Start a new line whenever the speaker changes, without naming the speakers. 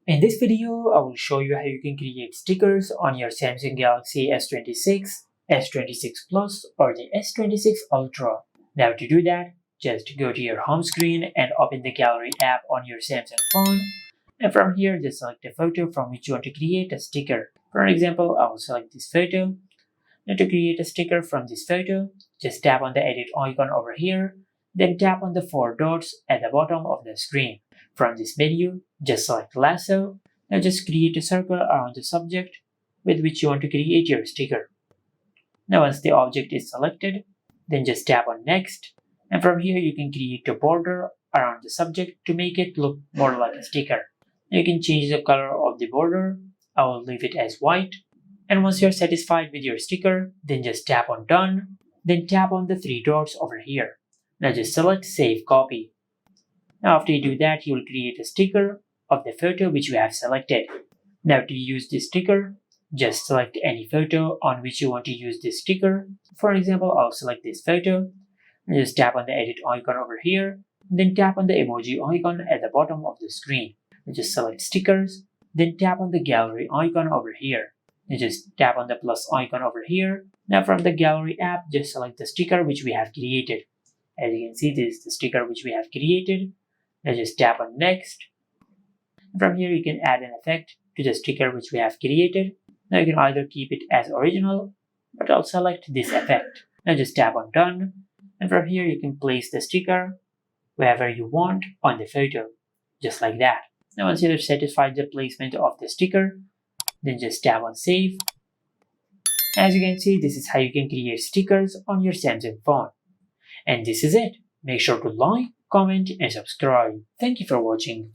In this video, I will show you how you can create stickers on your Samsung Galaxy S26, S26 Plus, or the S26 Ultra. Now to do that, just go to your home screen and open the Gallery app on your Samsung phone. And from here, just select a photo from which you want to create a sticker. For example, I will select this photo. Now to create a sticker from this photo, just tap on the edit icon over here, then tap on the four dots at the bottom of the screen. From this menu, just select lasso. Now just create a circle around the subject with which you want to create your sticker. Now once the object is selected, then just tap on next. And from here you can create a border around the subject to make it look more like a sticker. You can change the color of the border. I will leave it as white. And once you're satisfied with your sticker, then just tap on done. Then tap on the three dots over here. Now just select save copy. Now after you do that, you will create a sticker of the photo which you have selected. Now to use this sticker, just select any photo on which you want to use this sticker. For example, I'll select this photo. And just tap on the edit icon over here. Then tap on the emoji icon at the bottom of the screen. And just select stickers. Then tap on the gallery icon over here. And just tap on the plus icon over here. Now from the gallery app, just select the sticker which we have created. As you can see, this is the sticker which we have created. Now just tap on next. From here you can add an effect to the sticker which we have created. Now you can either keep it as original, but I'll select this effect. Now just tap on done. And from here you can place the sticker wherever you want on the photo, just like that. Now once you're satisfied with the placement of the sticker, then just tap on save. As you can see, this is how you can create stickers on your Samsung phone. And this is it. Make sure to like, comment and subscribe. Thank you for watching.